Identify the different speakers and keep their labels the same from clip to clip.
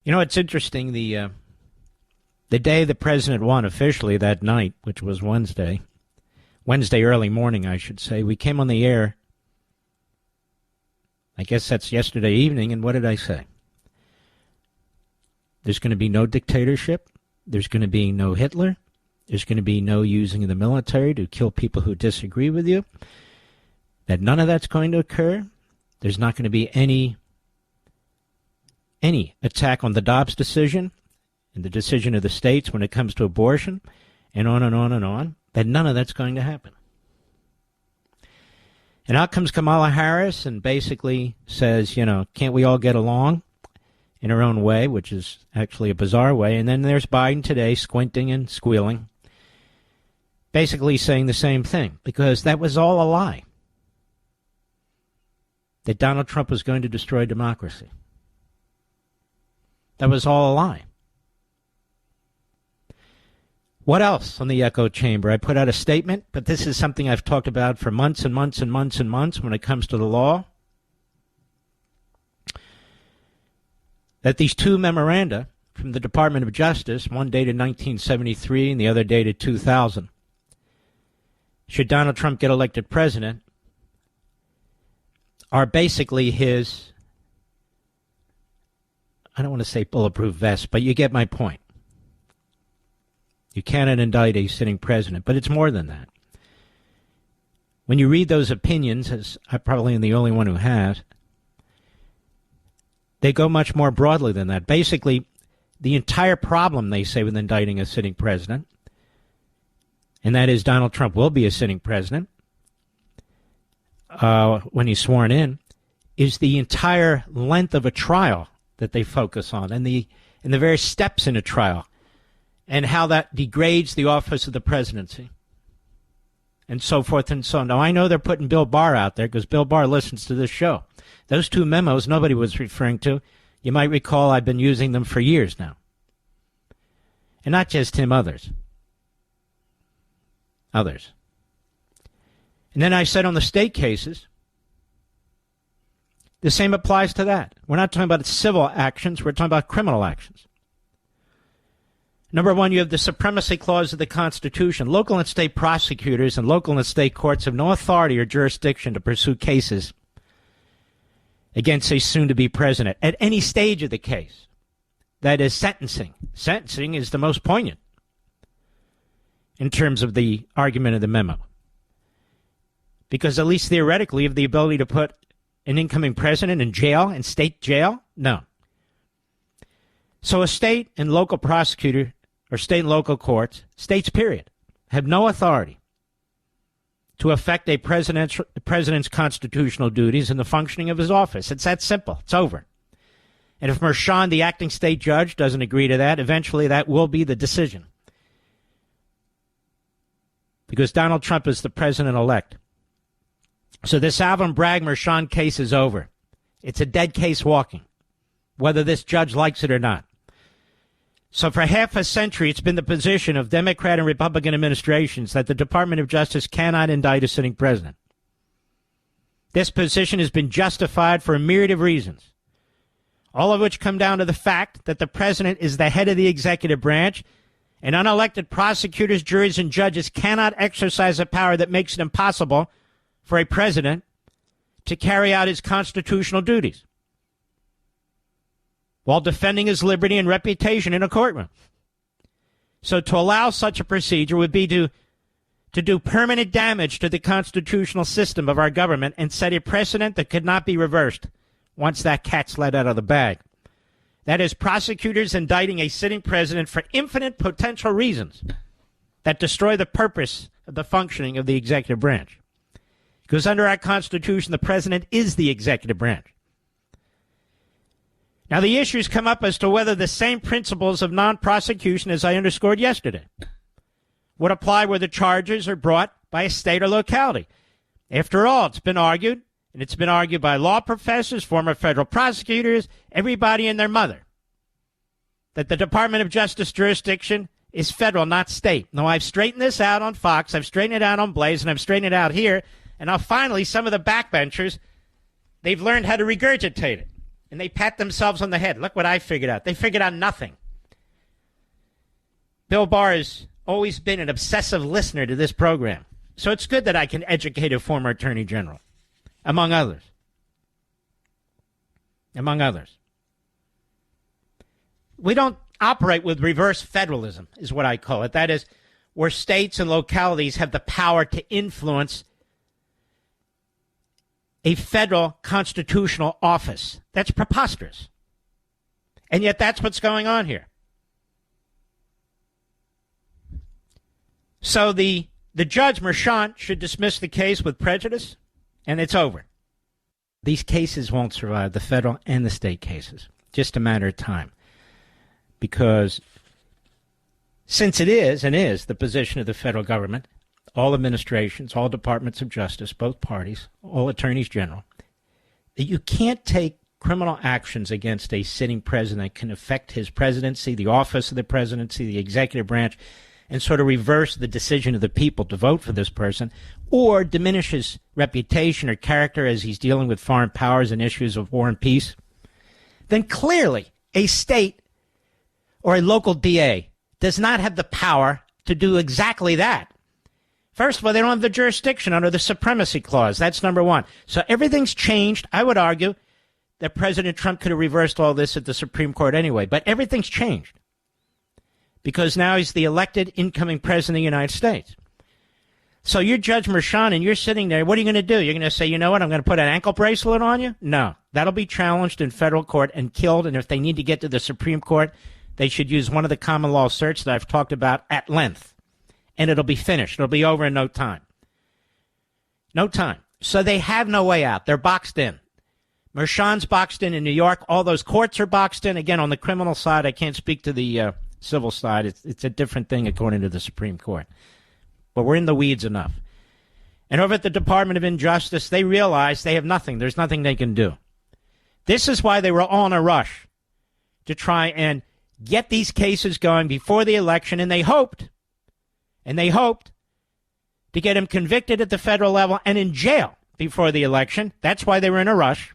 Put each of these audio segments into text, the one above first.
Speaker 1: You know, it's interesting. The day the president won officially that night, which was Wednesday early morning, I should say, we came on the air. I guess that's yesterday evening, and what did I say? There's going to be no dictatorship. There's going to be no Hitler. There's going to be no using of the military to kill people who disagree with you. That none of that's going to occur. There's not going to be any attack on the Dobbs decision and the decision of the states when it comes to abortion, and on and on and on. That none of that's going to happen. And out comes Kamala Harris and basically says, can't we all get along in our own way, which is actually a bizarre way. And then there's Biden today squinting and squealing, basically saying the same thing, because that was all a lie, that Donald Trump was going to destroy democracy. That was all a lie. What else on the echo chamber? I put out a statement, but this is something I've talked about for months and months and months and months when it comes to the law. That these two memoranda from the Department of Justice, one dated 1973 and the other dated 2000, should Donald Trump get elected president, are basically his, I don't want to say bulletproof vest, but you get my point. You cannot indict a sitting president, but it's more than that. When you read those opinions, as I probably am the only one who has, they go much more broadly than that. Basically, the entire problem, they say, with indicting a sitting president, and that is Donald Trump will be a sitting president when he's sworn in, is the entire length of a trial that they focus on, and the various steps in a trial, and how that degrades the office of the presidency, and so forth and so on. Now, I know they're putting Bill Barr out there because Bill Barr listens to this show. Those two memos nobody was referring to. You might recall I've been using them for years now. And not just him, others. Others. And then I said on the state cases, the same applies to that. We're not talking about civil actions. We're talking about criminal actions. Number one, you have the supremacy clause of the Constitution. Local and state prosecutors and local and state courts have no authority or jurisdiction to pursue cases against a soon-to-be president at any stage of the case. That is sentencing. Sentencing is the most poignant in terms of the argument of the memo. Because at least theoretically, you have the ability to put an incoming president in jail, in state jail? No. So a state and local prosecutor, or state and local courts, states period, have no authority to affect a president's constitutional duties and the functioning of his office. It's that simple. It's over. And if Merchan, the acting state judge, doesn't agree to that, eventually that will be the decision. Because Donald Trump is the president-elect. So this Alvin Bragg Merchan case is over. It's a dead case walking, whether this judge likes it or not. So for half a century, it's been the position of Democrat and Republican administrations that the Department of Justice cannot indict a sitting president. This position has been justified for a myriad of reasons, all of which come down to the fact that the president is the head of the executive branch, and unelected prosecutors, juries, and judges cannot exercise a power that makes it impossible for a president to carry out his constitutional duties while defending his liberty and reputation in a courtroom. So to allow such a procedure would be to do permanent damage to the constitutional system of our government and set a precedent that could not be reversed once that cat's let out of the bag. That is, prosecutors indicting a sitting president for infinite potential reasons that destroy the purpose of the functioning of the executive branch. Because under our Constitution, the president is the executive branch. Now, the issues come up as to whether the same principles of non-prosecution, as I underscored yesterday, would apply where the charges are brought by a state or locality. After all, it's been argued, and it's been argued by law professors, former federal prosecutors, everybody and their mother, that the Department of Justice jurisdiction is federal, not state. Now, I've straightened this out on Fox, I've straightened it out on Blaze, and I've straightened it out here, and now finally some of the backbenchers, they've learned how to regurgitate it. and they pat themselves on the head. Look what I figured out. They figured out nothing. Bill Barr has always been an obsessive listener to this program. So it's good that I can educate a former attorney general, among others. Among others. We don't operate with reverse federalism, is what I call it. That is, where states and localities have the power to influence a federal constitutional office. That's preposterous. And yet that's what's going on here. So the judge, Merchant, should dismiss the case with prejudice, and it's over. These cases won't survive, the federal and the state cases. Just a matter of time. Because since it is, and is, the position of the federal government, all administrations, all departments of justice, both parties, all attorneys general, that you can't take criminal actions against a sitting president that can affect his presidency, the office of the presidency, the executive branch, and sort of reverse the decision of the people to vote for this person, or diminish his reputation or character as he's dealing with foreign powers and issues of war and peace, then clearly a state or a local DA does not have the power to do exactly that. First of all, they don't have the jurisdiction under the Supremacy Clause. That's number one. So everything's changed. I would argue that President Trump could have reversed all this at the Supreme Court anyway, but everything's changed because now he's the elected incoming president of the United States. So you're Judge Merchant and you're sitting there. What are you going to do? You're going to say, you know what, I'm going to put an ankle bracelet on you? No. That'll be challenged in federal court and killed, and if they need to get to the Supreme Court, they should use one of the common law certs that I've talked about at length, and it'll be finished. It'll be over in no time. No time. So they have no way out. They're boxed in. Merchant's boxed in New York. All those courts are boxed in. Again, on the criminal side, I can't speak to the civil side. It's a different thing according to the Supreme Court. But we're in the weeds enough. And over at the Department of Injustice, they realize they have nothing. There's nothing they can do. This is why they were all in a rush to try and get these cases going before the election, and they hoped to get him convicted at the federal level and in jail before the election. That's why they were in a rush.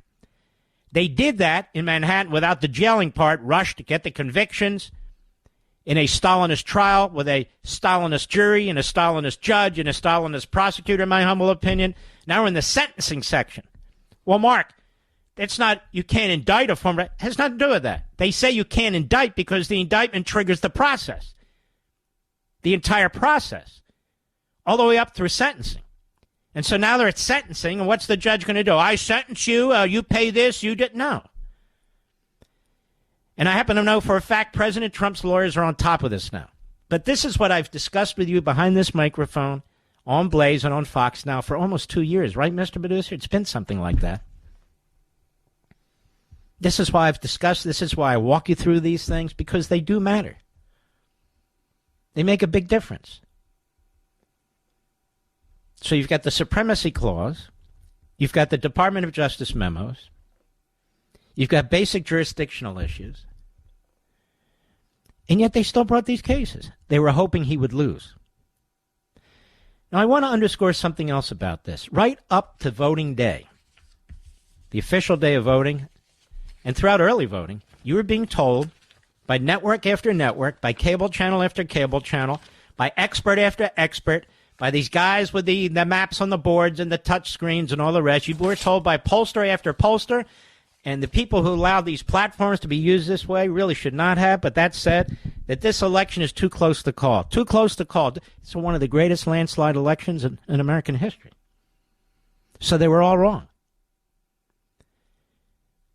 Speaker 1: They did that in Manhattan without the jailing part, rushed to get the convictions in a Stalinist trial with a Stalinist jury and a Stalinist judge and a Stalinist prosecutor, in my humble opinion. Now we're in the sentencing section. Well, Mark, that's not, you can't indict a former, it has nothing to do with that. They say you can't indict because the indictment triggers the process, the entire process, all the way up through sentencing. And so now they're at sentencing, and what's the judge going to do? I sentence you, you pay this, you didn't know. And I happen to know for a fact President Trump's lawyers are on top of this now. But this is what I've discussed with you behind this microphone, on Blaze and on Fox now for almost 2 years, right, Mr. Producer? It's been something like that. This is why I've discussed, this is why I walk you through these things, because they do matter. They make a big difference. So you've got the Supremacy Clause, you've got the Department of Justice memos, you've got basic jurisdictional issues, and yet they still brought these cases. They were hoping he would lose. Now, I want to underscore something else about this. Right up to voting day, the official day of voting, and throughout early voting, you were being told by network after network, by cable channel after cable channel, by expert after expert, by these guys with the maps on the boards and the touch screens and all the rest. You were told by pollster after pollster, and the people who allowed these platforms to be used this way really should not have, but that said, that this election is too close to call. Too close to call. It's one of the greatest landslide elections in American history. So they were all wrong.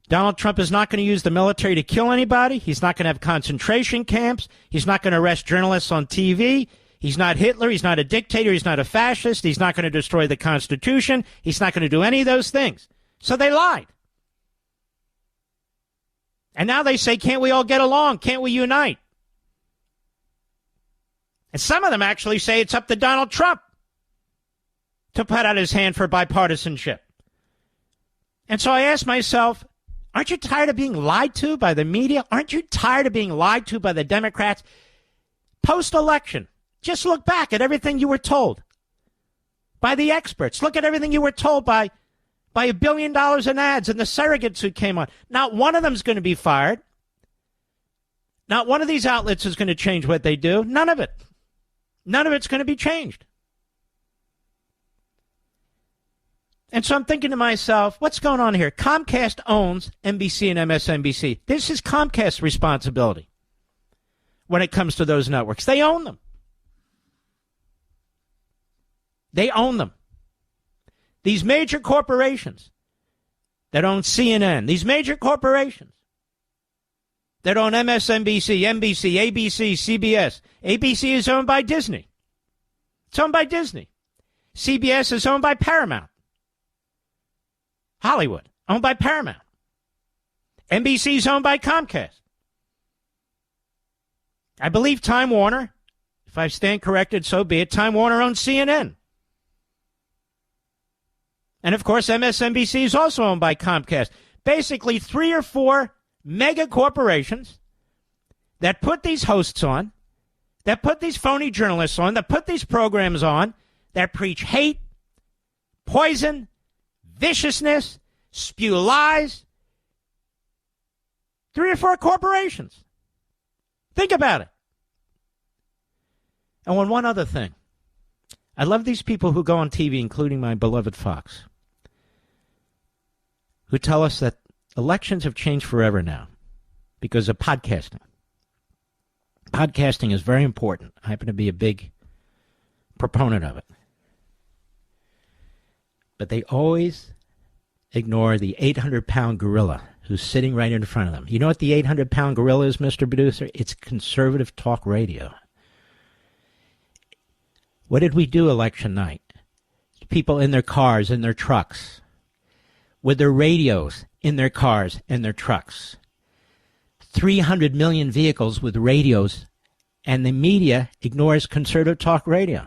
Speaker 1: Donald Trump is not going to use the military to kill anybody. He's not going to have concentration camps. He's not going to arrest journalists on TV. He's not Hitler. He's not a dictator. He's not a fascist. He's not going to destroy the Constitution. He's not going to do any of those things. So they lied. And now they say, can't we all get along? Can't we unite? And some of them actually say it's up to Donald Trump to put out his hand for bipartisanship. And so I ask myself, aren't you tired of being lied to by the media? Aren't you tired of being lied to by the Democrats? Post-election, just look back at everything you were told by the experts. Look at everything you were told by by $1 billion in ads and the surrogates who came on. Not one of them's going to be fired. Not one of these outlets is going to change what they do. None of it. None of it's going to be changed. And so I'm thinking to myself, what's going on here? Comcast owns NBC and MSNBC. This is Comcast's responsibility when it comes to those networks. They own them. They own them. These major corporations that own CNN, these major corporations that own MSNBC, NBC, ABC, CBS. ABC is owned by Disney. It's owned by Disney. CBS is owned by Paramount. Hollywood, owned by Paramount. NBC is owned by Comcast. I believe Time Warner, if I stand corrected, so be it, Time Warner owns CNN. And, of course, MSNBC is also owned by Comcast. Basically, 3 or 4 mega corporations that put these hosts on, that put these phony journalists on, that put these programs on, that preach hate, poison, viciousness, spew lies. 3 or 4 corporations. Think about it. And one other thing. I love these people who go on TV, including my beloved Fox, who tell us that elections have changed forever now because of podcasting. Podcasting is very important. I happen to be a big proponent of it. But they always ignore the 800-pound gorilla who's sitting right in front of them. You know what the 800-pound gorilla is, Mr. Producer? It's conservative talk radio. What did we do election night? People in their cars, in their trucks, with their radios in their cars and their trucks. 300 million vehicles with radios, and the media ignores conservative talk radio.